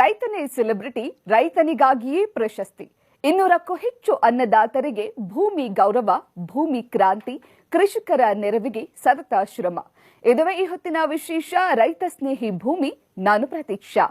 ರೈತನೇ celebrity, ರೈತನಿಗಾಗಿಯೇ ಪ್ರಶಸ್ತಿ. 200ಕ್ಕೂ ಹೆಚ್ಚು ಅನ್ನದಾತರಿಗೆ ಭೂಮಿ ಗೌರವ, ಭೂಮಿ ಕ್ರಾಂತಿ, ಕೃಷಿಕರ ನೆರವಿಗೆ ಸತತ ಶ್ರಮ. ಇದುವೇ ಈ ಹೊತ್ತಿನ ವಿಶೇಷ ರೈತ ಸ್ನೇಹಿ ಭೂಮಿ. ನಾನು ಪ್ರತೀಕ್ಷಾ.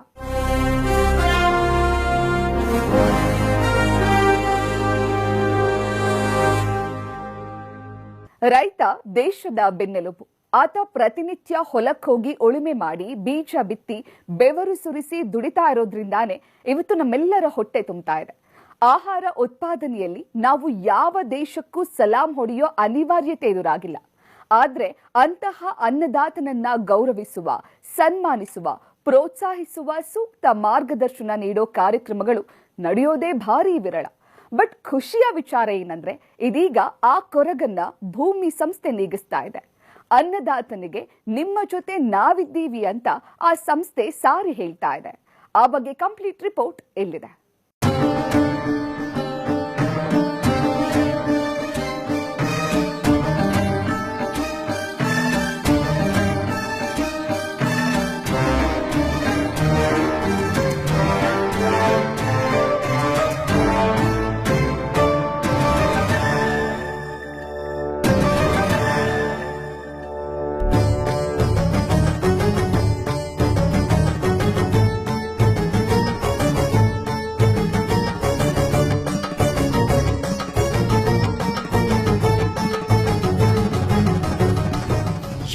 ರೈತ ದೇಶದ ಬೆನ್ನೆಲುಬು. ಆತ ಪ್ರತಿನಿತ್ಯ ಹೊಲಕ್ಕೋಗಿ ಉಳುಮೆ ಮಾಡಿ, ಬೀಜ ಬಿತ್ತಿ, ಬೆವರು ಸುರಿಸಿ ದುಡಿತಾ ಇರೋದ್ರಿಂದಾನೇ ಇವತ್ತು ನಮ್ಮೆಲ್ಲರ ಹೊಟ್ಟೆ ತುಂಬ್ತಾ ಇದೆ. ಆಹಾರ ಉತ್ಪಾದನೆಯಲ್ಲಿ ನಾವು ಯಾವ ದೇಶಕ್ಕೂ ಸಲಾಂ ಹೊಡೆಯೋ ಅನಿವಾರ್ಯತೆ ಎದುರಾಗಿಲ್ಲ. ಆದ್ರೆ ಅಂತಹ ಅನ್ನದಾತನನ್ನ ಗೌರವಿಸುವ, ಸನ್ಮಾನಿಸುವ, ಪ್ರೋತ್ಸಾಹಿಸುವ, ಸೂಕ್ತ ಮಾರ್ಗದರ್ಶನ ನೀಡೋ ಕಾರ್ಯಕ್ರಮಗಳು ನಡೆಯೋದೇ ಭಾರೀ ವಿರಳ. ಬಟ್ ಖುಷಿಯ ವಿಚಾರ ಏನಂದ್ರೆ, ಇದೀಗ ಆ ಕೊರಗನ್ನ ಭೂಮಿ ಸಂಸ್ಥೆ ನೀಗಿಸ್ತಾ ಇದೆ. ಅನ್ನದಾತನಿಗೆ ನಿಮ್ಮ ಜೊತೆ ನಾವಿದ್ದೀವಿ ಅಂತ ಆ ಸಂಸ್ಥೆ ಸಾರಿ ಹೇಳ್ತಾ ಇದೆ. ಆ ಬಗ್ಗೆ ಕಂಪ್ಲೀಟ್ ರಿಪೋರ್ಟ್ ಇಲ್ಲಿದೆ.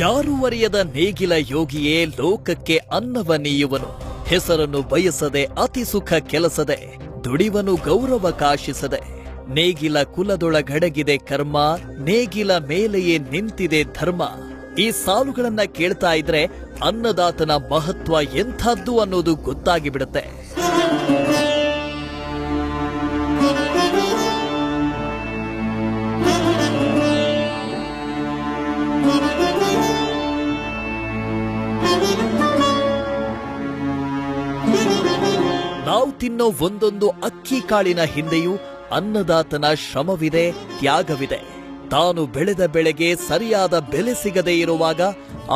ಯಾರೂ ಅರಿಯದ ನೇಗಿಲ ಯೋಗಿಯೇ ಲೋಕಕ್ಕೆ ಅನ್ನವ ನೀಯುವನು. ಹೆಸರನ್ನು ಬಯಸದೆ, ಅತಿ ಸುಖ ಕೆಲಸದೆ, ದುಡಿವನು ಗೌರವ ಕಾಶಿಸದೆ. ನೇಗಿಲ ಕುಲದೊಳಗಡಗಿದೆ ಕರ್ಮ, ನೇಗಿಲ ಮೇಲೆಯೇ ನಿಂತಿದೆ ಧರ್ಮ. ಈ ಸಾಲುಗಳನ್ನ ಕೇಳ್ತಾ ಇದ್ರೆ ಅನ್ನದಾತನ ಮಹತ್ವ ಎಂಥದ್ದು ಅನ್ನೋದು ಗೊತ್ತಾಗಿ ಬಿಡುತ್ತೆ. ನಾವು ತಿನ್ನೋ ಒಂದೊಂದು ಅಕ್ಕಿ ಕಾಳಿನ ಹಿಂದೆಯೂ ಅನ್ನದಾತನ ಶ್ರಮವಿದೆ, ತ್ಯಾಗವಿದೆ. ತಾನು ಬೆಳೆದ ಬೆಳೆಗೆ ಸರಿಯಾದ ಬೆಲೆ ಸಿಗದೇ ಇರುವಾಗ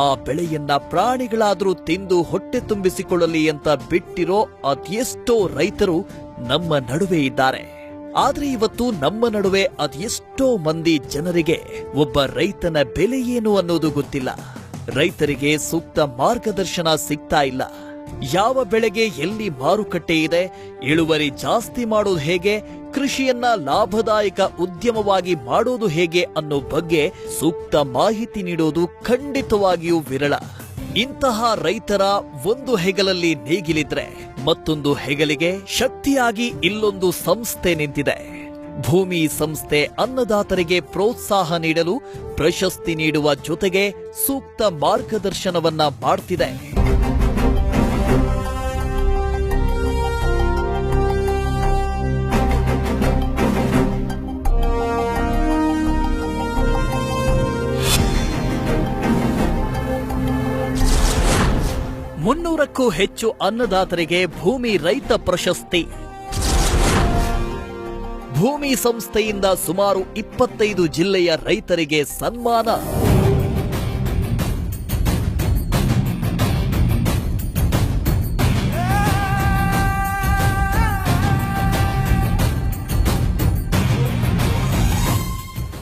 ಆ ಬೆಳೆಯನ್ನ ಪ್ರಾಣಿಗಳಾದ್ರೂ ತಿಂದು ಹೊಟ್ಟೆ ತುಂಬಿಸಿಕೊಳ್ಳಲಿ ಅಂತ ಬಿಟ್ಟಿರೋ ಅದೆಷ್ಟೋ ರೈತರು ನಮ್ಮ ನಡುವೆ ಇದ್ದಾರೆ. ಆದ್ರೆ ಇವತ್ತು ನಮ್ಮ ನಡುವೆ ಅದೆಷ್ಟೋ ಮಂದಿ ಜನರಿಗೆ ಒಬ್ಬ ರೈತನ ಬೆಲೆ ಏನು ಅನ್ನೋದು ಗೊತ್ತಿಲ್ಲ. ರೈತರಿಗೆ ಸೂಕ್ತ ಮಾರ್ಗದರ್ಶನ ಸಿಗ್ತಾ ಇಲ್ಲ. ಯಾವ ಬೆಳೆಗೆ ಎಲ್ಲಿ ಮಾರುಕಟ್ಟೆ ಇದೆ, ಇಳುವರಿ ಜಾಸ್ತಿ ಮಾಡೋದು ಹೇಗೆ, ಕೃಷಿಯನ್ನ ಲಾಭದಾಯಕ ಉದ್ಯಮವಾಗಿ ಮಾಡೋದು ಹೇಗೆ ಅನ್ನೋ ಬಗ್ಗೆ ಸೂಕ್ತ ಮಾಹಿತಿ ನೀಡೋದು ಖಂಡಿತವಾಗಿಯೂ ವಿರಳ. ಇಂತಹ ರೈತರ ಒಂದು ಹೆಗಲಲ್ಲಿ ನೇಗಿಲಿದ್ರೆ ಮತ್ತೊಂದು ಹೆಗಲಿಗೆ ಶಕ್ತಿಯಾಗಿ ಇಲ್ಲೊಂದು ಸಂಸ್ಥೆ ನಿಂತಿದೆ. ಭೂಮಿ ಸಂಸ್ಥೆ ಅನ್ನದಾತರಿಗೆ ಪ್ರೋತ್ಸಾಹ ನೀಡಲು ಪ್ರಶಸ್ತಿ ನೀಡುವ ಜೊತೆಗೆ ಸೂಕ್ತ ಮಾರ್ಗದರ್ಶನವನ್ನ ಮಾಡ್ತಿದೆ. ಮುನ್ನೂರಕ್ಕೂ ಹೆಚ್ಚು ಅನ್ನದಾತರಿಗೆ ಭೂಮಿ ರೈತ ಪ್ರಶಸ್ತಿ. ಭೂಮಿ ಸಂಸ್ಥೆಯಿಂದ ಸುಮಾರು 25 ಜಿಲ್ಲೆಯ ರೈತರಿಗೆ ಸನ್ಮಾನ.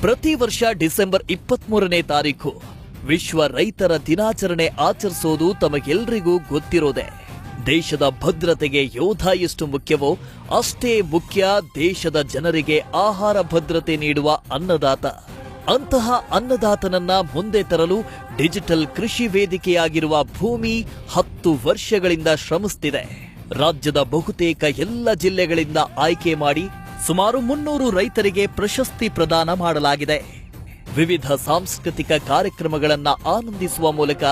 ಪ್ರತಿ ವರ್ಷ ಡಿಸೆಂಬರ್ 23ನೇ ತಾರೀಖು ವಿಶ್ವ ರೈತರ ದಿನಾಚರಣೆ ಆಚರಿಸೋದು ತಮಗೆಲ್ಲರಿಗೂ ಗೊತ್ತಿರೋದೆ. ದೇಶದ ಭದ್ರತೆಗೆ ಯೋಧ ಎಷ್ಟು ಮುಖ್ಯವೋ ಅಷ್ಟೇ ಮುಖ್ಯ ದೇಶದ ಜನರಿಗೆ ಆಹಾರ ಭದ್ರತೆ ನೀಡುವ ಅನ್ನದಾತ. ಅಂತಹ ಅನ್ನದಾತನನ್ನ ಮುಂದೆ ತರಲು ಡಿಜಿಟಲ್ ಕೃಷಿ ವೇದಿಕೆಯಾಗಿರುವ ಭೂಮಿ 10 ವರ್ಷಗಳಿಂದ ಶ್ರಮಿಸುತ್ತಿದೆ. ರಾಜ್ಯದ ಬಹುತೇಕ ಎಲ್ಲ ಜಿಲ್ಲೆಗಳಿಂದ ಆಯ್ಕೆ ಮಾಡಿ ಸುಮಾರು 300 ರೈತರಿಗೆ ಪ್ರಶಸ್ತಿ ಪ್ರದಾನ ಮಾಡಲಾಗಿದೆ. ವಿವಿಧ ಸಾಂಸ್ಕೃತಿಕ ಕಾರ್ಯಕ್ರಮಗಳನ್ನ ಆನಂದಿಸುವ ಮೂಲಕ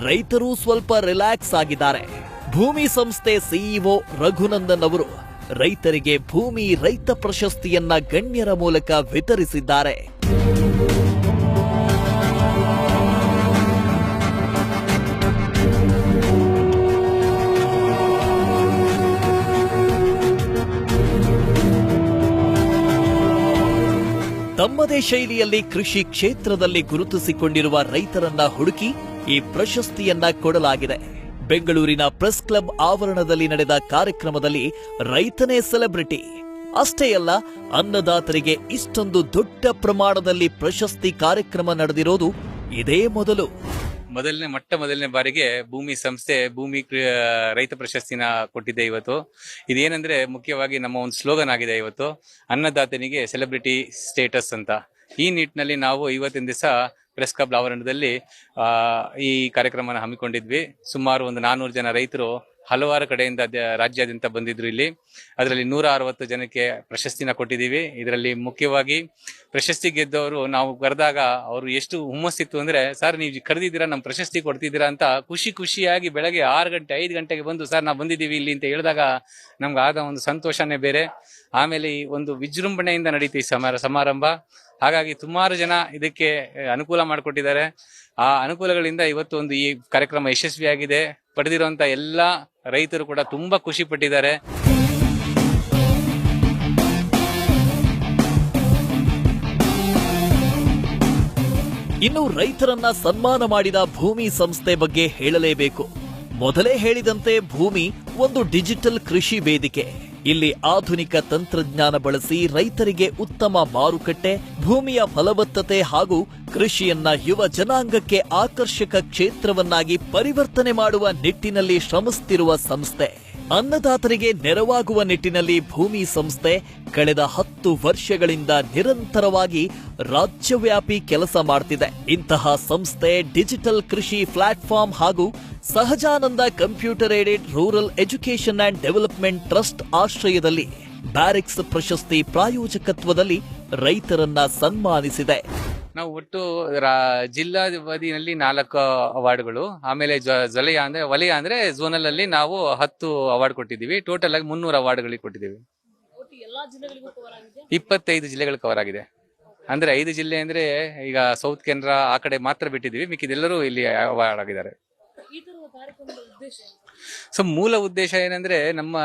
ರೈತರು ಸ್ವಲ್ಪ ರಿಲ್ಯಾಕ್ಸ್ ಆಗಿದ್ದಾರೆ. ಭೂಮಿ ಸಂಸ್ಥೆ ಸಿಇಒ ರಘುನಂದನ್ ಅವರು ರೈತರಿಗೆ ಭೂಮಿ ರೈತ ಪ್ರಶಸ್ತಿಯನ್ನ ಗಣ್ಯರ ಮೂಲಕ ವಿತರಿಸಿದ್ದಾರೆ. ತಮ್ಮದೇ ಶೈಲಿಯಲ್ಲಿ ಕೃಷಿ ಕ್ಷೇತ್ರದಲ್ಲಿ ಗುರುತಿಸಿಕೊಂಡಿರುವ ರೈತರನ್ನ ಹುಡುಕಿ ಈ ಪ್ರಶಸ್ತಿಯನ್ನ ಕೊಡಲಾಗಿದೆ. ಬೆಂಗಳೂರಿನ ಪ್ರೆಸ್ ಕ್ಲಬ್ ಆವರಣದಲ್ಲಿ ನಡೆದ ಕಾರ್ಯಕ್ರಮದಲ್ಲಿ ರೈತನೇ ಸೆಲೆಬ್ರಿಟಿ. ಅಷ್ಟೇ ಅಲ್ಲ, ಅನ್ನದಾತರಿಗೆ ಇಷ್ಟೊಂದು ದೊಡ್ಡ ಪ್ರಮಾಣದಲ್ಲಿ ಪ್ರಶಸ್ತಿ ಕಾರ್ಯಕ್ರಮ ನಡೆದಿರೋದು ಇದೇ ಮೊದಲು. ಮೊದಲನೇ ಬಾರಿಗೆ ಭೂಮಿ ಸಂಸ್ಥೆ ರೈತ ಪ್ರಶಸ್ತಿನ ಕೊಟ್ಟಿದೆ ಇವತ್ತು. ಇದೇನಂದ್ರೆ ಮುಖ್ಯವಾಗಿ ನಮ್ಮ ಒಂದು ಸ್ಲೋಗನ್ ಆಗಿದೆ ಇವತ್ತು, ಅನ್ನದಾತನಿಗೆ ಸೆಲೆಬ್ರಿಟಿ ಸ್ಟೇಟಸ್ ಅಂತ. ಈ ನಿಟ್ಟಿನಲ್ಲಿ ನಾವು ಇವತ್ತಿನ ದಿವಸ ಪ್ರೆಸ್ ಕ್ಲಬ್ ಆವರಣದಲ್ಲಿ ಈ ಕಾರ್ಯಕ್ರಮನ ಹಮ್ಮಿಕೊಂಡಿದ್ವಿ. ಸುಮಾರು ಒಂದು 400 ಜನ ರೈತರು ಹಲವಾರು ಕಡೆಯಿಂದ ರಾಜ್ಯಾದ್ಯಂತ ಬಂದಿದ್ರು ಇಲ್ಲಿ. ಅದರಲ್ಲಿ 160 ಜನಕ್ಕೆ ಪ್ರಶಸ್ತಿನ ಕೊಟ್ಟಿದ್ದೀವಿ. ಇದರಲ್ಲಿ ಮುಖ್ಯವಾಗಿ ಪ್ರಶಸ್ತಿ ಗೆದ್ದವರು ನಾವು ಕರೆದಾಗ ಅವರು ಎಷ್ಟು ಹುಮ್ಮಸ್ಸಿತ್ತು ಅಂದ್ರೆ, ಸರ್ ನೀವು ಕರೆದಿದ್ದೀರಾ, ನಮ್ಮ ಪ್ರಶಸ್ತಿ ಕೊಡ್ತಿದ್ದೀರಾ ಅಂತ ಖುಷಿಯಾಗಿ ಬೆಳಗ್ಗೆ 6 ಗಂಟೆ 5 ಗಂಟೆಗೆ ಬಂದು, ಸರ್ ನಾವು ಬಂದಿದ್ದೀವಿ ಇಲ್ಲಿ ಅಂತ ಹೇಳಿದಾಗ ನಮ್ಗೆ ಆದ ಒಂದು ಸಂತೋಷನೇ ಬೇರೆ. ಆಮೇಲೆ ಈ ಒಂದು ವಿಜೃಂಭಣೆಯಿಂದ ನಡೀತು ಈ ಸಮಾರಂಭ. ಹಾಗಾಗಿ ಸುಮಾರು ಜನ ಇದಕ್ಕೆ ಅನುಕೂಲ ಮಾಡಿಕೊಟ್ಟಿದ್ದಾರೆ. ಆ ಅನುಕೂಲಗಳಿಂದ ಇವತ್ತು ಒಂದು ಈ ಕಾರ್ಯಕ್ರಮ ಯಶಸ್ವಿಯಾಗಿದೆ. ಪಡೆದಿರುವಂತ ಎಲ್ಲ ರೈತರು ಕೂಡ ತುಂಬಾ ಖುಷಿ ಪಟ್ಟಿದ್ದಾರೆ. ಇನ್ನು ರೈತರನ್ನ ಸನ್ಮಾನ ಮಾಡಿದ ಭೂಮಿ ಸಂಸ್ಥೆ ಬಗ್ಗೆ ಹೇಳಲೇಬೇಕು. ಮೊದಲೇ ಹೇಳಿದಂತೆ ಭೂಮಿ ಒಂದು ಡಿಜಿಟಲ್ ಕೃಷಿ ವೇದಿಕೆ. ಇಲ್ಲಿ ಆಧುನಿಕ ತಂತ್ರಜ್ಞಾನ ಬಳಸಿ ರೈತರಿಗೆ ಉತ್ತಮ ಮಾರುಕಟ್ಟೆ, ಭೂಮಿಯ ಫಲವತ್ತತೆ ಹಾಗೂ ಕೃಷಿಯನ್ನ ಯುವ ಜನಾಂಗಕ್ಕೆ ಆಕರ್ಷಕ ಕ್ಷೇತ್ರವನ್ನಾಗಿ ಪರಿವರ್ತನೆ ಮಾಡುವ ನಿಟ್ಟಿನಲ್ಲಿ ಶ್ರಮಿಸುತ್ತಿರುವ ಸಂಸ್ಥೆ. ಅನ್ನದಾತರಿಗೆ ನೆರವಾಗುವ ನಿಟ್ಟಿನಲ್ಲಿ ಭೂಮಿ ಸಂಸ್ಥೆ ಕಳೆದ 10 ವರ್ಷಗಳಿಂದ ನಿರಂತರವಾಗಿ ರಾಜ್ಯವ್ಯಾಪಿ ಕೆಲಸ ಮಾಡ್ತಿದೆ. ಇಂತಹ ಸಂಸ್ಥೆ ಡಿಜಿಟಲ್ ಕೃಷಿ ಪ್ಲಾಟ್ಫಾರ್ಮ್ ಹಾಗೂ Sahajananda computer aided rural education and development trust ಆಶ್ರಯದಲ್ಲಿ ಬ್ಯಾರಿಕ್ಸ್ ಪ್ರಶಸ್ತಿ ಪ್ರಾಯೋಜಕತ್ವದಲ್ಲಿ ರೈತರನ್ನ ಸನ್ಮಾನಿಸಿದೆ. ನಾವು ಒಟ್ಟು ಜಿಲ್ಲಾವಧಿಯಲ್ಲಿ 4 ಅವಾರ್ಡ್ಗಳು, ಆಮೇಲೆ ವಲಯ ಅಂದ್ರೆ ಝೋನಲ್ ಅಲ್ಲಿ ನಾವು 10 ಅವಾರ್ಡ್ ಕೊಟ್ಟಿದ್ದೀವಿ. ಟೋಟಲ್ ಆಗಿ 300 ಅವಾರ್ಡ್ಗಳಿಗೆ ಕೊಟ್ಟಿದ್ದೀವಿ. 25 ಜಿಲ್ಲೆಗಳು ಕವರ್ ಆಗಿದೆ. ಅಂದ್ರೆ 5 ಜಿಲ್ಲೆ ಅಂದ್ರೆ ಈಗ ಸೌತ್ ಕೆನರಾ ಆ ಕಡೆ ಮಾತ್ರ ಬಿಟ್ಟಿದ್ದೀವಿ, ಮಿಕ್ಕಿದೆಲ್ಲರೂ ಇಲ್ಲಿ ಅವಾರ್ಡ್ ಆಗಿದ್ದಾರೆ. ಸೊ ಮೂಲ ಉದ್ದೇಶ ಏನಂದ್ರೆ, ನಮ್ಮ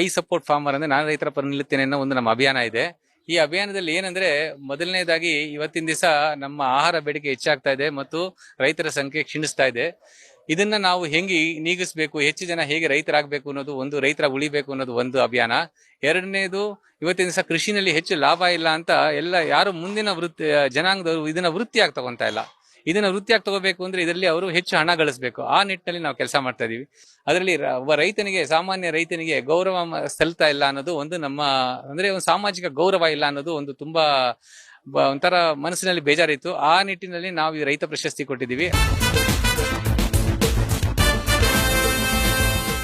ಐ ಸಪೋರ್ಟ್ ಫಾರ್ಮರ್ ಅಂದ್ರೆ ನಾನು ರೈತರ ಪರ ನಿಲ್ಲುತ್ತೇನೆ ಅನ್ನೋ ಒಂದು ನಮ್ಮ ಅಭಿಯಾನ ಇದೆ. ಈ ಅಭಿಯಾನದಲ್ಲಿ ಏನಂದ್ರೆ, ಮೊದಲನೇದಾಗಿ ಇವತ್ತಿನ ದಿವಸ ನಮ್ಮ ಆಹಾರ ಬೇಡಿಕೆ ಹೆಚ್ಚಾಗ್ತಾ ಇದೆ ಮತ್ತು ರೈತರ ಸಂಖ್ಯೆ ಕ್ಷೀಣಿಸ್ತಾ ಇದೆ. ಇದನ್ನ ನಾವು ಹೆಂಗೆ ನೀಗಿಸಬೇಕು, ಹೆಚ್ಚು ಜನ ಹೇಗೆ ರೈತರಾಗಬೇಕು ಅನ್ನೋದು ಒಂದು, ರೈತರ ಉಳಿಬೇಕು ಅನ್ನೋದು ಒಂದು ಅಭಿಯಾನ. ಎರಡನೇದು, ಇವತ್ತಿನ ದಿವಸ ಕೃಷಿನಲ್ಲಿ ಹೆಚ್ಚು ಲಾಭ ಇಲ್ಲ ಅಂತ ಯಾರು ಮುಂದಿನ ಜನಾಂಗದವರು ಇದನ್ನ ವೃತ್ತಿಯಾಗಿ ತಗೊಂತಾ ಇಲ್ಲ. ಇದನ್ನ ವೃತ್ತಿಯಾಗಿ ತಗೋಬೇಕು ಅಂದ್ರೆ ಇದರಲ್ಲಿ ಅವರು ಹೆಚ್ಚು ಹಣ ಗಳಿಸಬೇಕು. ಆ ನಿಟ್ಟಿನಲ್ಲಿ ನಾವು ಕೆಲಸ ಮಾಡ್ತಾ ಇದೀವಿ. ಅದರಲ್ಲಿ ಒಬ್ಬ ರೈತನಿಗೆ, ಸಾಮಾನ್ಯ ರೈತನಿಗೆ ಗೌರವ ಸಲ್ತಾ ಇಲ್ಲ ಅನ್ನೋದು ಒಂದು ನಮ್ಮ, ಅಂದ್ರೆ ಒಂದು ಸಾಮಾಜಿಕ ಗೌರವ ಇಲ್ಲ ಅನ್ನೋದು ಒಂದು ತುಂಬಾ ಒಂಥರ ಮನಸ್ಸಿನಲ್ಲಿ ಬೇಜಾರಿತ್ತು. ಆ ನಿಟ್ಟಿನಲ್ಲಿ ನಾವು ಈ ರೈತ ಪ್ರಶಸ್ತಿ ಕೊಟ್ಟಿದ್ದೀವಿ.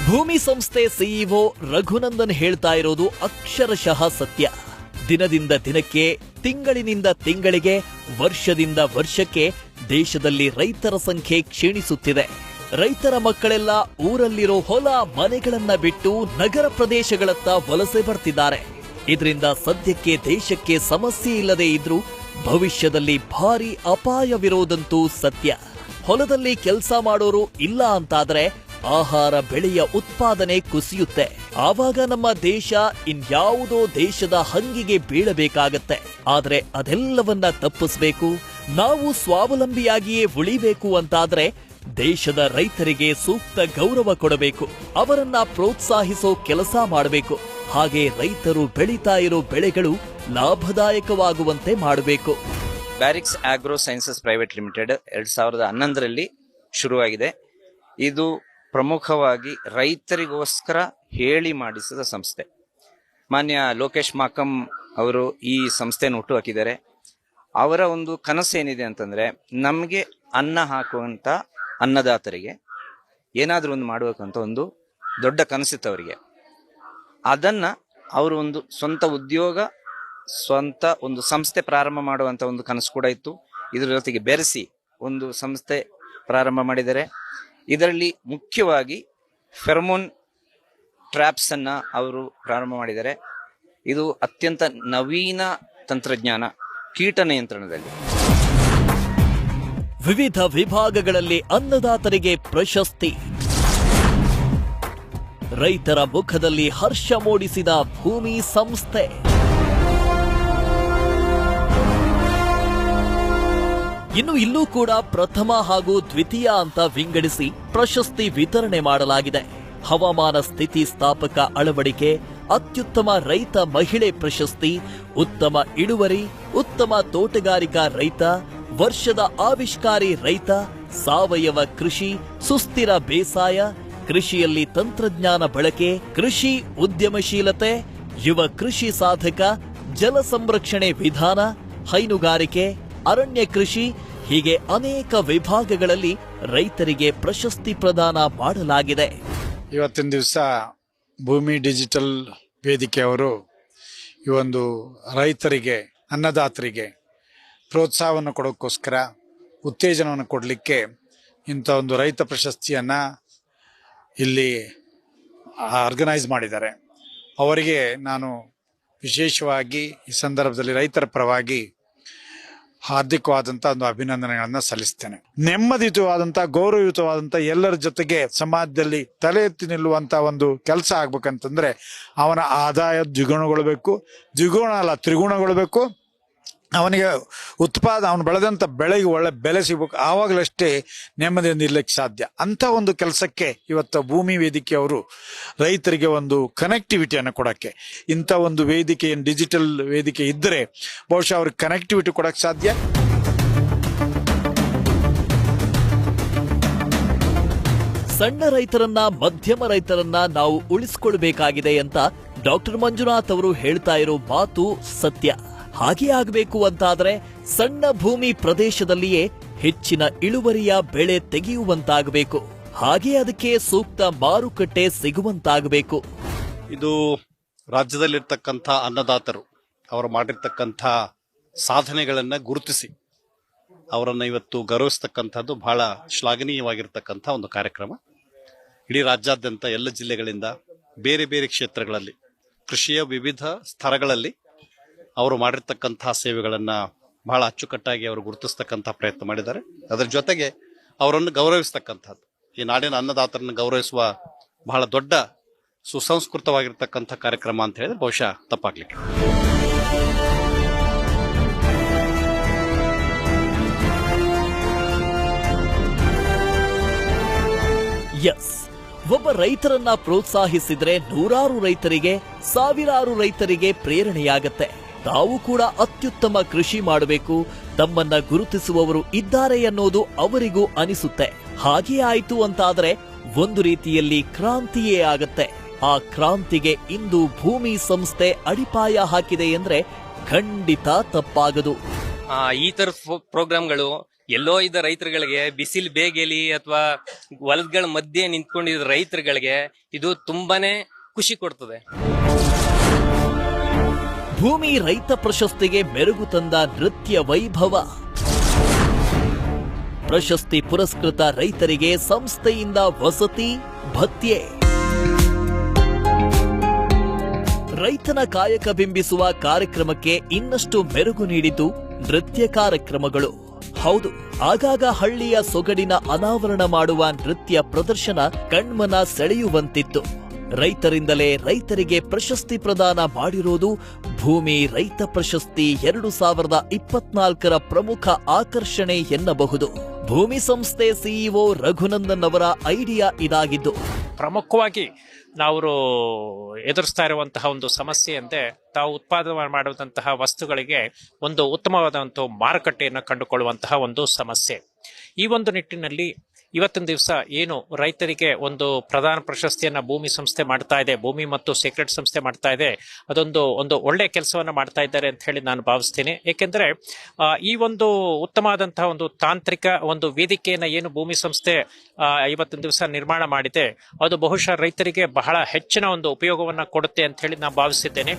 ಭೂಮಿ ಸಂಸ್ಥೆ ಸಿಇಒ ರಘುನಂದನ್ ಹೇಳ್ತಾ ಇರೋದು ಅಕ್ಷರಶಃ ಸತ್ಯ. ದಿನದಿಂದ ದಿನಕ್ಕೆ, ತಿಂಗಳಿನಿಂದ ತಿಂಗಳಿಗೆ, ವರ್ಷದಿಂದ ವರ್ಷಕ್ಕೆ ದೇಶದಲ್ಲಿ ರೈತರ ಸಂಖ್ಯೆ ಕ್ಷೀಣಿಸುತ್ತಿದೆ. ರೈತರ ಮಕ್ಕಳೆಲ್ಲ ಊರಲ್ಲಿರೋ ಹೊಲ ಮನೆಗಳನ್ನ ಬಿಟ್ಟು ನಗರ ಪ್ರದೇಶಗಳತ್ತ ವಲಸೆ ಬರ್ತಿದ್ದಾರೆ. ಇದರಿಂದ ಸದ್ಯಕ್ಕೆ ದೇಶಕ್ಕೆ ಸಮಸ್ಯೆ ಇಲ್ಲದೆ ಇದ್ರೂ ಭವಿಷ್ಯದಲ್ಲಿ ಭಾರಿ ಅಪಾಯವಿರೋದಂತೂ ಸತ್ಯ. ಹೊಲದಲ್ಲಿ ಕೆಲಸ ಮಾಡೋರು ಇಲ್ಲ ಅಂತಾದ್ರೆ ಆಹಾರ ಬೆಳೆಯ ಉತ್ಪಾದನೆ ಕುಸಿಯುತ್ತೆ. ಆವಾಗ ನಮ್ಮ ದೇಶ ಇನ್ಯಾವುದೋ ದೇಶದ ಹಂಗಿಗೆ ಬೀಳಬೇಕಾಗತ್ತೆ. ಆದ್ರೆ ಅದೆಲ್ಲವನ್ನ ತಪ್ಪಿಸಬೇಕು, ನಾವು ಸ್ವಾವಲಂಬಿಯಾಗಿಯೇ ಉಳಿಬೇಕು ಅಂತಾದ್ರೆ ದೇಶದ ರೈತರಿಗೆ ಸೂಕ್ತ ಗೌರವ ಕೊಡಬೇಕು, ಅವರನ್ನ ಪ್ರೋತ್ಸಾಹಿಸೋ ಕೆಲಸ ಮಾಡಬೇಕು. ಹಾಗೆ ರೈತರು ಬೆಳೀತಾ ಇರೋ ಬೆಳೆಗಳು ಲಾಭದಾಯಕವಾಗುವಂತೆ ಮಾಡಬೇಕು. Barrix agro sciences private limited 2011ರಲ್ಲಿ ಶುರುವಾಗಿದೆ. ಇದು ಪ್ರಮುಖವಾಗಿ ರೈತರಿಗೋಸ್ಕರ ಹೇಳಿ ಮಾಡಿಸಿದ ಸಂಸ್ಥೆ. ಮಾನ್ಯ ಲೋಕೇಶ್ ಮಾಕಂ ಅವರು ಈ ಸಂಸ್ಥೆಯನ್ನು ಹುಟ್ಟು ಹಾಕಿದ್ದಾರೆ. ಅವರ ಒಂದು ಕನಸು ಏನಿದೆ ಅಂತಂದ್ರೆ, ನಮಗೆ ಅನ್ನ ಹಾಕುವಂತ ಅನ್ನದಾತರಿಗೆ ಏನಾದ್ರೂ ಒಂದು ಮಾಡಬೇಕಂತ ಒಂದು ದೊಡ್ಡ ಕನಸಿತ್ತು ಅವರಿಗೆ. ಅದನ್ನ ಅವರು ಒಂದು ಸ್ವಂತ ಉದ್ಯೋಗ, ಸ್ವಂತ ಒಂದು ಸಂಸ್ಥೆ ಪ್ರಾರಂಭ ಮಾಡುವಂತ ಒಂದು ಕನಸು ಕೂಡ ಇತ್ತು. ಇದರ ಜೊತೆಗೆ ಬೆರೆಸಿ ಒಂದು ಸಂಸ್ಥೆ ಪ್ರಾರಂಭ ಮಾಡಿದ್ದಾರೆ. ಇದರಲ್ಲಿ ಮುಖ್ಯವಾಗಿ ಫೆರಮೋನ್ ಟ್ರ್ಯಾಪ್ಸ್ ಅನ್ನ ಅವರು ಪ್ರಾರಂಭ ಮಾಡಿದ್ದಾರೆ. ಇದು ಅತ್ಯಂತ ನವೀನ ತಂತ್ರಜ್ಞಾನ ಕೀಟ ನಿಯಂತ್ರಣದಲ್ಲಿ. ವಿವಿಧ ವಿಭಾಗಗಳಲ್ಲಿ ಅನ್ನದಾತರಿಗೆ ಪ್ರಶಸ್ತಿ. ರೈತರ ಮುಖದಲ್ಲಿ ಹರ್ಷ ಮೂಡಿಸಿದ ಭೂಮಿ ಸಂಸ್ಥೆ. ಇನ್ನು ಇಲ್ಲೂ ಕೂಡ ಪ್ರಥಮ ಹಾಗೂ ದ್ವಿತೀಯ ಅಂತ ವಿಂಗಡಿಸಿ ಪ್ರಶಸ್ತಿ ವಿತರಣೆ ಮಾಡಲಾಗಿದೆ. ಹವಾಮಾನ ಸ್ಥಿತಿ ಸ್ಥಾಪಕ ಅಳವಡಿಕೆ, ಅತ್ಯುತ್ತಮ ರೈತ ಮಹಿಳೆ ಪ್ರಶಸ್ತಿ, ಉತ್ತಮ ಇಳುವರಿ, ಉತ್ತಮ ತೋಟಗಾರಿಕಾ ರೈತ, ವರ್ಷದ ಆವಿಷ್ಕಾರಿ ರೈತ, ಸಾವಯವ ಕೃಷಿ, ಸುಸ್ಥಿರ ಬೇಸಾಯ, ಕೃಷಿಯಲ್ಲಿ ತಂತ್ರಜ್ಞಾನ ಬಳಕೆ, ಕೃಷಿ ಉದ್ಯಮಶೀಲತೆ, ಯುವ ಕೃಷಿ ಸಾಧಕ, ಜಲ ಸಂರಕ್ಷಣೆ ವಿಧಾನ, ಹೈನುಗಾರಿಕೆ, ಅರಣ್ಯ ಕೃಷಿ ಹೀಗೆ ಅನೇಕ ವಿಭಾಗಗಳಲ್ಲಿ ರೈತರಿಗೆ ಪ್ರಶಸ್ತಿ ಪ್ರದಾನ ಮಾಡಲಾಗಿದೆ. ಇವತ್ತಿನ ದಿವಸ ಭೂಮಿ ಡಿಜಿಟಲ್ ವೇದಿಕೆಯವರು ಈ ಒಂದು ರೈತರಿಗೆ, ಅನ್ನದಾತರಿಗೆ ಪ್ರೋತ್ಸಾಹವನ್ನು ಕೊಡೋಕ್ಕೋಸ್ಕರ, ಉತ್ತೇಜನವನ್ನು ಕೊಡಲಿಕ್ಕೆ ಇಂಥ ಒಂದು ರೈತ ಪ್ರಶಸ್ತಿಯನ್ನು ಇಲ್ಲಿ ಆರ್ಗನೈಸ್ ಮಾಡಿದ್ದಾರೆ. ಅವರಿಗೆ ನಾನು ವಿಶೇಷವಾಗಿ ಈ ಸಂದರ್ಭದಲ್ಲಿ ರೈತರ ಪರವಾಗಿ ಹಾರ್ದಿಕವಾದಂಥ ಒಂದು ಅಭಿನಂದನೆಗಳನ್ನು ಸಲ್ಲಿಸ್ತೇನೆ. ನೆಮ್ಮದಿಯುತವಾದಂಥ, ಗೌರವಯುತವಾದಂಥ ಎಲ್ಲರ ಜೊತೆಗೆ ಸಮಾಜದಲ್ಲಿ ತಲೆ ಎತ್ತಿ ನಿಲ್ಲುವಂಥ ಒಂದು ಕೆಲಸ ಆಗ್ಬೇಕಂತಂದ್ರೆ ಅವನ ಆದಾಯ ದ್ವಿಗುಣಗೊಳ್ಳಬೇಕು, ದ್ವಿಗುಣ ಅಲ್ಲ ತ್ರಿಗುಣಗೊಳ್ಳಬೇಕು. ಅವನಿಗೆ ಅವನು ಬೆಳೆದಂಥ ಬೆಳೆಗೆ ಒಳ್ಳೆ ಬೆಲೆ ಸಿಗ್ಬೇಕು. ಆವಾಗಲಷ್ಟೇ ನೆಮ್ಮದಿಯಿಂದ ಇರ್ಲಿಕ್ಕೆ ಸಾಧ್ಯ. ಅಂಥ ಒಂದು ಕೆಲಸಕ್ಕೆ ಇವತ್ತು ಭೂಮಿ ವೇದಿಕೆಯವರು ರೈತರಿಗೆ ಒಂದು ಕನೆಕ್ಟಿವಿಟಿಯನ್ನು ಕೊಡೋಕ್ಕೆ, ಇಂಥ ಒಂದು ವೇದಿಕೆ, ಡಿಜಿಟಲ್ ವೇದಿಕೆ ಇದ್ದರೆ ಬಹುಶಃ ಅವ್ರಿಗೆ ಕನೆಕ್ಟಿವಿಟಿ ಕೊಡೋಕ್ಕೆ ಸಾಧ್ಯ. ಸಣ್ಣ ರೈತರನ್ನ, ಮಧ್ಯಮ ರೈತರನ್ನ ನಾವು ಉಳಿಸಿಕೊಳ್ಬೇಕಾಗಿದೆ ಅಂತ ಡಾಕ್ಟರ್ ಮಂಜುನಾಥ್ ಅವರು ಹೇಳ್ತಾ ಇರೋ ಮಾತು ಸತ್ಯ. ಹಾಗೆ ಆಗಬೇಕು ಅಂತಾದ್ರೆ ಸಣ್ಣ ಭೂಮಿ ಪ್ರದೇಶದಲ್ಲಿಯೇ ಹೆಚ್ಚಿನ ಇಳುವರಿಯ ಬೆಳೆ ತೆಗೆಯುವಂತಾಗಬೇಕು. ಹಾಗೆ ಅದಕ್ಕೆ ಸೂಕ್ತ ಮಾರುಕಟ್ಟೆ ಸಿಗುವಂತಾಗಬೇಕು. ಇದು ರಾಜ್ಯದಲ್ಲಿರ್ತಕ್ಕಂಥ ಅನ್ನದಾತರು ಅವರು ಮಾಡಿರ್ತಕ್ಕಂಥ ಸಾಧನೆಗಳನ್ನ ಗುರುತಿಸಿ ಅವರನ್ನ ಇವತ್ತು ಗೌರವಿಸ್ತಕ್ಕಂಥದ್ದು ಬಹಳ ಶ್ಲಾಘನೀಯವಾಗಿರ್ತಕ್ಕಂಥ ಒಂದು ಕಾರ್ಯಕ್ರಮ. ಇಡೀ ರಾಜ್ಯಾದ್ಯಂತ ಎಲ್ಲ ಜಿಲ್ಲೆಗಳಿಂದ ಬೇರೆ ಬೇರೆ ಕ್ಷೇತ್ರಗಳಲ್ಲಿ ಕೃಷಿಯ ವಿವಿಧ ಸ್ತರಗಳಲ್ಲಿ ಅವರು ಮಾಡಿರ್ತಕ್ಕಂಥ ಸೇವೆಗಳನ್ನ ಬಹಳ ಅಚ್ಚುಕಟ್ಟಾಗಿ ಅವರು ಗುರುತಿಸ್ತಕ್ಕಂಥ ಪ್ರಯತ್ನ ಮಾಡಿದ್ದಾರೆ. ಅದರ ಜೊತೆಗೆ ಅವರನ್ನು ಗೌರವಿಸ್ತಕ್ಕಂಥದ್ದು, ಈ ನಾಡಿನ ಅನ್ನದಾತರನ್ನು ಗೌರವಿಸುವ ಬಹಳ ದೊಡ್ಡ ಸುಸಂಸ್ಕೃತವಾಗಿರ್ತಕ್ಕಂಥ ಕಾರ್ಯಕ್ರಮ ಅಂತ ಹೇಳಿದ್ರೆ ಬಹುಶಃ ತಪ್ಪಾಗ್ಲಿಕ್ಕೆ. ಎಸ್, ಒಬ್ಬ ರೈತರನ್ನ ಪ್ರೋತ್ಸಾಹಿಸಿದ್ರೆ ನೂರಾರು ರೈತರಿಗೆ, ಸಾವಿರಾರು ರೈತರಿಗೆ ಪ್ರೇರಣೆಯಾಗತ್ತೆ. ತಾವು ಕೂಡ ಅತ್ಯುತ್ತಮ ಕೃಷಿ ಮಾಡಬೇಕು, ತಮ್ಮನ್ನ ಗುರುತಿಸುವವರು ಇದ್ದಾರೆ ಅನ್ನೋದು ಅವರಿಗೂ ಅನಿಸುತ್ತೆ. ಹಾಗೆ ಆಯ್ತು ಅಂತಾದ್ರೆ ಒಂದು ರೀತಿಯಲ್ಲಿ ಕ್ರಾಂತಿಯೇ ಆಗತ್ತೆ. ಆ ಕ್ರಾಂತಿಗೆ ಇಂದು ಭೂಮಿ ಸಂಸ್ಥೆ ಅಡಿಪಾಯ ಹಾಕಿದೆ ಅಂದ್ರೆ ಖಂಡಿತ ತಪ್ಪಾಗದು. ಈ ತರ ಪ್ರೋಗ್ರಾಮ್ಗಳು ಎಲ್ಲೋ ಇದ್ದ ರೈತರುಗಳಿಗೆ, ಬಿಸಿಲು ಬೇಗೆಲಿ ಅಥವಾ ಹೊಲಗಳ ಮಧ್ಯೆ ನಿಂತ್ಕೊಂಡಿದ್ದ ರೈತರುಗಳಿಗೆ ಇದು ತುಂಬಾನೇ ಖುಷಿ ಕೊಡ್ತದೆ. ಭೂಮಿ ರೈತ ಪ್ರಶಸ್ತಿಗೆ ಮೆರುಗು ತಂದ ನೃತ್ಯ ವೈಭವ. ಪ್ರಶಸ್ತಿ ಪುರಸ್ಕೃತ ರೈತರಿಗೆ ಸಂಸ್ಥೆಯಿಂದ ವಸತಿ ಭತ್ಯೆ. ರೈತನ ಕಾಯಕ ಬಿಂಬಿಸುವ ಕಾರ್ಯಕ್ರಮಕ್ಕೆ ಇನ್ನಷ್ಟು ಮೆರುಗು ನೀಡಿದ್ದು ನೃತ್ಯ ಕಾರ್ಯಕ್ರಮಗಳು. ಹೌದು, ಆಗಾಗ ಹಳ್ಳಿಯ ಸೊಗಡಿನ ಅನಾವರಣ ಮಾಡುವ ನೃತ್ಯ ಪ್ರದರ್ಶನ ಕಣ್ಮನ ಸೆಳೆಯುವಂತಿತ್ತು. ರೈತರಿಂದಲೇ ರೈತರಿಗೆ ಪ್ರಶಸ್ತಿ ಪ್ರದಾನ ಮಾಡಿರೋದು ಭೂಮಿ ರೈತ ಪ್ರಶಸ್ತಿ 2024 ಪ್ರಮುಖ ಆಕರ್ಷಣೆ ಎನ್ನಬಹುದು. ಭೂಮಿ ಸಂಸ್ಥೆ ಸಿಇಒ ರಘುನಂದನ್ ಅವರ ಐಡಿಯಾ ಇದಾಗಿದ್ದು, ಪ್ರಮುಖವಾಗಿ ನಾವು ಎದುರಿಸ್ತಾ ಇರುವಂತಹ ಒಂದು ಸಮಸ್ಯೆ ಅಂದ್ರೆ ತಾವು ಉತ್ಪಾದನೆ ಮಾಡುವಂತಹ ವಸ್ತುಗಳಿಗೆ ಒಂದು ಉತ್ತಮವಾದಂತಹ ಮಾರುಕಟ್ಟೆಯನ್ನು ಕಂಡುಕೊಳ್ಳುವಂತಹ ಒಂದು ಸಮಸ್ಯೆ. ಈ ಒಂದು ನಿಟ್ಟಿನಲ್ಲಿ ಇವತ್ತಿನ ದಿವಸ ಏನು ರೈತರಿಗೆ ಒಂದು ಪ್ರಧಾನ ಪ್ರಶಸ್ತಿಯನ್ನ ಭೂಮಿ ಸಂಸ್ಥೆ ಮಾಡ್ತಾ ಇದೆ, ಭೂಮಿ ಮತ್ತು ಸೀಕ್ರೆಟ್ ಸಂಸ್ಥೆ ಮಾಡ್ತಾ ಇದೆ, ಒಂದು ಒಳ್ಳೆ ಕೆಲಸವನ್ನ ಮಾಡ್ತಾ ಇದ್ದಾರೆ ಅಂತ ಹೇಳಿ ನಾನು ಭಾವಿಸ್ತೀನಿ. ಏಕೆಂದ್ರೆ ಈ ಒಂದು ಉತ್ತಮವಾದಂತಹ ಒಂದು ತಾಂತ್ರಿಕ ಒಂದು ವೇದಿಕೆಯನ್ನ ಏನು ಭೂಮಿ ಸಂಸ್ಥೆ ಇವತ್ತಿನ ದಿವಸ ನಿರ್ಮಾಣ ಮಾಡಿದೆ, ಅದು ಬಹುಶಃ ರೈತರಿಗೆ ಬಹಳ ಹೆಚ್ಚಿನ ಒಂದು ಉಪಯೋಗವನ್ನ ಕೊಡುತ್ತೆ ಅಂತ ಹೇಳಿ ನಾನು ಭಾವಿಸಿದ್ದೇನೆ.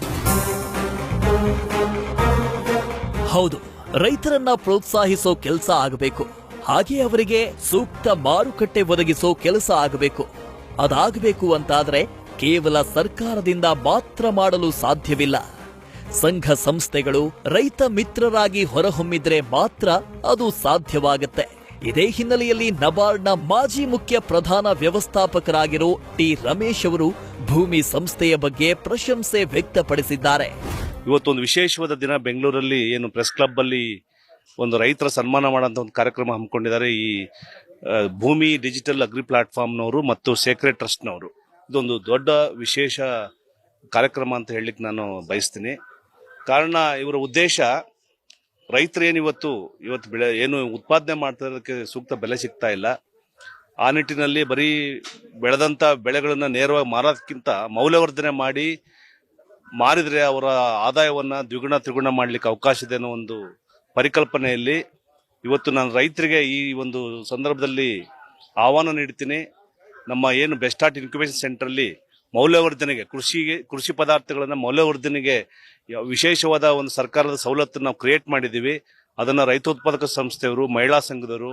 ಹೌದು, ರೈತರನ್ನ ಪ್ರೋತ್ಸಾಹಿಸೋ ಕೆಲಸ ಆಗಬೇಕು. ಹಾಗೆ ಅವರಿಗೆ ಸೂಕ್ತ ಮಾರುಕಟ್ಟೆ ಒದಗಿಸೋ ಕೆಲಸ ಆಗಬೇಕು. ಅದಾಗಬೇಕು ಅಂತಾದ್ರೆ ಕೇವಲ ಸರ್ಕಾರದಿಂದ ಮಾತ್ರ ಮಾಡಲು ಸಾಧ್ಯವಿಲ್ಲ. ಸಂಘ ಸಂಸ್ಥೆಗಳು ರೈತ ಮಿತ್ರರಾಗಿ ಹೊರಹೊಮ್ಮಿದ್ರೆ ಮಾತ್ರ ಅದು ಸಾಧ್ಯವಾಗುತ್ತೆ. ಇದೇ ಹಿನ್ನೆಲೆಯಲ್ಲಿ ನಬಾರ್ಡ್ನ ಮಾಜಿ ಮುಖ್ಯ ಪ್ರಧಾನ ವ್ಯವಸ್ಥಾಪಕರಾಗಿರೋ ಟಿ ರಮೇಶ್ ಅವರು ಭೂಮಿ ಸಂಸ್ಥೆಯ ಬಗ್ಗೆ ಪ್ರಶಂಸೆ ವ್ಯಕ್ತಪಡಿಸಿದ್ದಾರೆ. ಇವತ್ತೊಂದು ವಿಶೇಷವಾದ ದಿನ. ಬೆಂಗಳೂರಲ್ಲಿ ಏನು ಪ್ರೆಸ್ ಕ್ಲಬ್ ಅಲ್ಲಿ ಒಂದು ರೈತರ ಸನ್ಮಾನ ಮಾಡೋಂಥ ಒಂದು ಕಾರ್ಯಕ್ರಮ ಹಮ್ಮಿಕೊಂಡಿದ್ದಾರೆ ಈ ಭೂಮಿ ಡಿಜಿಟಲ್ ಅಗ್ರಿ ಪ್ಲಾಟ್ಫಾರ್ಮ್ನವರು ಮತ್ತು ಸೇಕ್ರೆಡ್ ಟ್ರಸ್ಟ್ನವರು. ಇದೊಂದು ದೊಡ್ಡ ವಿಶೇಷ ಕಾರ್ಯಕ್ರಮ ಅಂತ ಹೇಳಲಿಕ್ಕೆ ನಾನು ಬಯಸ್ತೀನಿ. ಕಾರಣ ಇವರ ಉದ್ದೇಶ ರೈತರು ಇವತ್ತು ಬೆಳೆ ಏನು ಉತ್ಪಾದನೆ ಮಾಡ್ತಾ ಇರೋದಕ್ಕೆ ಸೂಕ್ತ ಬೆಲೆ ಸಿಗ್ತಾ ಇಲ್ಲ. ಆ ನಿಟ್ಟಿನಲ್ಲಿ ಬರೀ ಬೆಳೆದಂಥ ಬೆಳೆಗಳನ್ನು ನೇರವಾಗಿ ಮಾರೋದಕ್ಕಿಂತ ಮೌಲ್ಯವರ್ಧನೆ ಮಾಡಿ ಮಾರಿದರೆ ಅವರ ಆದಾಯವನ್ನು ದ್ವಿಗುಣ ತ್ರಿಗುಣ ಮಾಡಲಿಕ್ಕೆ ಅವಕಾಶ ಇದೆ ಅನ್ನೋ ಒಂದು ಪರಿಕಲ್ಪನೆಯಲ್ಲಿ ಇವತ್ತು ನಾನು ರೈತರಿಗೆ ಈ ಒಂದು ಸಂದರ್ಭದಲ್ಲಿ ಆಹ್ವಾನ ನೀಡ್ತೀನಿ. ನಮ್ಮ ಏನು ಬೆಸ್ಟಾರ್ಟ್ ಇನ್ಕ್ಯುಬೇಷನ್ ಸೆಂಟರಲ್ಲಿ ಮೌಲ್ಯವರ್ಧನೆಗೆ ಕೃಷಿ ಪದಾರ್ಥಗಳನ್ನು ಮೌಲ್ಯವರ್ಧನೆಗೆ ವಿಶೇಷವಾದ ಒಂದು ಸರ್ಕಾರದ ಸವಲತ್ತನ್ನು ನಾವು ಕ್ರಿಯೇಟ್ ಮಾಡಿದ್ದೀವಿ. ಅದನ್ನು ರೈತೋತ್ಪಾದಕ ಸಂಸ್ಥೆಯವರು, ಮಹಿಳಾ ಸಂಘದವರು,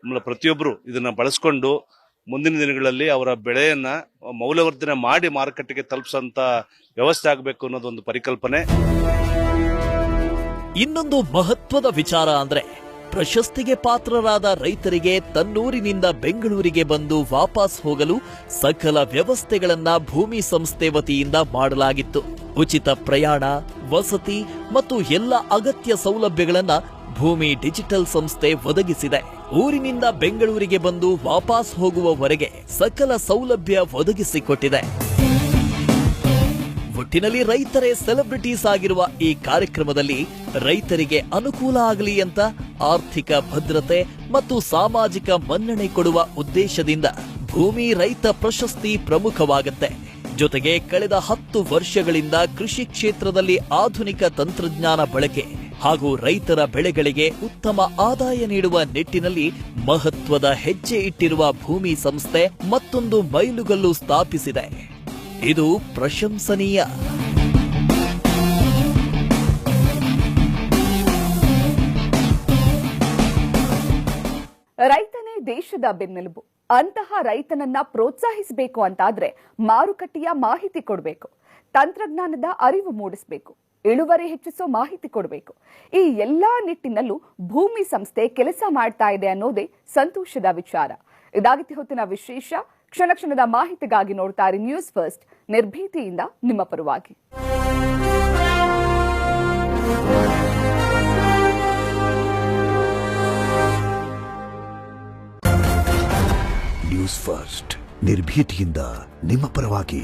ಆಮೇಲೆ ಪ್ರತಿಯೊಬ್ಬರು ಇದನ್ನು ಬಳಸ್ಕೊಂಡು ಮುಂದಿನ ದಿನಗಳಲ್ಲಿ ಅವರ ಬೆಳೆಯನ್ನು ಮೌಲ್ಯವರ್ಧನೆ ಮಾಡಿ ಮಾರುಕಟ್ಟೆಗೆ ತಲುಪಿಸೋಂಥ ವ್ಯವಸ್ಥೆ ಆಗಬೇಕು ಅನ್ನೋದೊಂದು ಪರಿಕಲ್ಪನೆ. ಇನ್ನೊಂದು ಮಹತ್ವದ ವಿಚಾರ ಅಂದ್ರೆ ಪ್ರಶಸ್ತಿಗೆ ಪಾತ್ರರಾದ ರೈತರಿಗೆ ತನ್ನೂರಿನಿಂದ ಬೆಂಗಳೂರಿಗೆ ಬಂದು ವಾಪಸ್ ಹೋಗಲು ಸಕಲ ವ್ಯವಸ್ಥೆಗಳನ್ನ ಭೂಮಿ ಸಂಸ್ಥೆ ವತಿಯಿಂದ ಮಾಡಲಾಗಿತ್ತು. ಉಚಿತ ಪ್ರಯಾಣ, ವಸತಿ ಮತ್ತು ಎಲ್ಲ ಅಗತ್ಯ ಸೌಲಭ್ಯಗಳನ್ನ ಭೂಮಿ ಡಿಜಿಟಲ್ ಸಂಸ್ಥೆ ಒದಗಿಸಿದೆ. ಊರಿನಿಂದ ಬೆಂಗಳೂರಿಗೆ ಬಂದು ವಾಪಸ್ ಹೋಗುವವರೆಗೆ ಸಕಲ ಸೌಲಭ್ಯ ಒದಗಿಸಿಕೊಟ್ಟಿದೆ. ಒಟ್ಟಿನಲ್ಲಿ ರೈತರೇ ಸೆಲೆಬ್ರಿಟೀಸ್ ಆಗಿರುವ ಈ ಕಾರ್ಯಕ್ರಮದಲ್ಲಿ ರೈತರಿಗೆ ಅನುಕೂಲ ಆಗಲಿ ಅಂತ ಆರ್ಥಿಕ ಭದ್ರತೆ ಮತ್ತು ಸಾಮಾಜಿಕ ಮನ್ನಣೆ ಕೊಡುವ ಉದ್ದೇಶದಿಂದ ಭೂಮಿ ರೈತ ಪ್ರಶಸ್ತಿ ಪ್ರಮುಖವಾಗುತ್ತೆ. ಜೊತೆಗೆ ಕಳೆದ 10 ವರ್ಷಗಳಿಂದ ಕೃಷಿ ಕ್ಷೇತ್ರದಲ್ಲಿ ಆಧುನಿಕ ತಂತ್ರಜ್ಞಾನ ಬಳಕೆ ಹಾಗೂ ರೈತರ ಬೆಳೆಗಳಿಗೆ ಉತ್ತಮ ಆದಾಯ ನೀಡುವ ನಿಟ್ಟಿನಲ್ಲಿ ಮಹತ್ವದ ಹೆಜ್ಜೆ ಇಟ್ಟಿರುವ ಭೂಮಿ ಸಂಸ್ಥೆ ಮತ್ತೊಂದು ಮೈಲುಗಲ್ಲು ಸ್ಥಾಪಿಸಿದೆ. ಇದು ಪ್ರಶಂಸನೀಯ. ರೈತನೇ ದೇಶದ ಬೆನ್ನೆಲುಬು. ಅಂತಹ ರೈತನನ್ನ ಪ್ರೋತ್ಸಾಹಿಸಬೇಕು ಅಂತಾದ್ರೆ ಮಾರುಕಟ್ಟೆಯ ಮಾಹಿತಿ ಕೊಡಬೇಕು, ತಂತ್ರಜ್ಞಾನದ ಅರಿವು ಮೂಡಿಸಬೇಕು, ಇಳುವರಿ ಹೆಚ್ಚಿಸೋ ಮಾಹಿತಿ ಕೊಡಬೇಕು. ಈ ಎಲ್ಲಾ ನಿಟ್ಟಿನಲ್ಲೂ ಭೂಮಿ ಸಂಸ್ಥೆ ಕೆಲಸ ಮಾಡ್ತಾ ಇದೆ ಅನ್ನೋದೇ ಸಂತೋಷದ ವಿಚಾರ. ಇದಾಗಿತ್ತು ಹೊತ್ತಿನ ವಿಶೇಷ. ಕ್ಷಣ ಕ್ಷಣದ ಮಾಹಿತಿಗಾಗಿ ನೋಡ್ತಾ ಇರಿ ನ್ಯೂಸ್ ಫಸ್ಟ್, ನಿರ್ಭೀತಿಯಿಂದ ನಿಮ್ಮ ಪರವಾಗಿ. ನ್ಯೂಸ್ ಫಸ್ಟ್, ನಿರ್ಭೀತಿಯಿಂದ ನಿಮ್ಮ ಪರವಾಗಿ.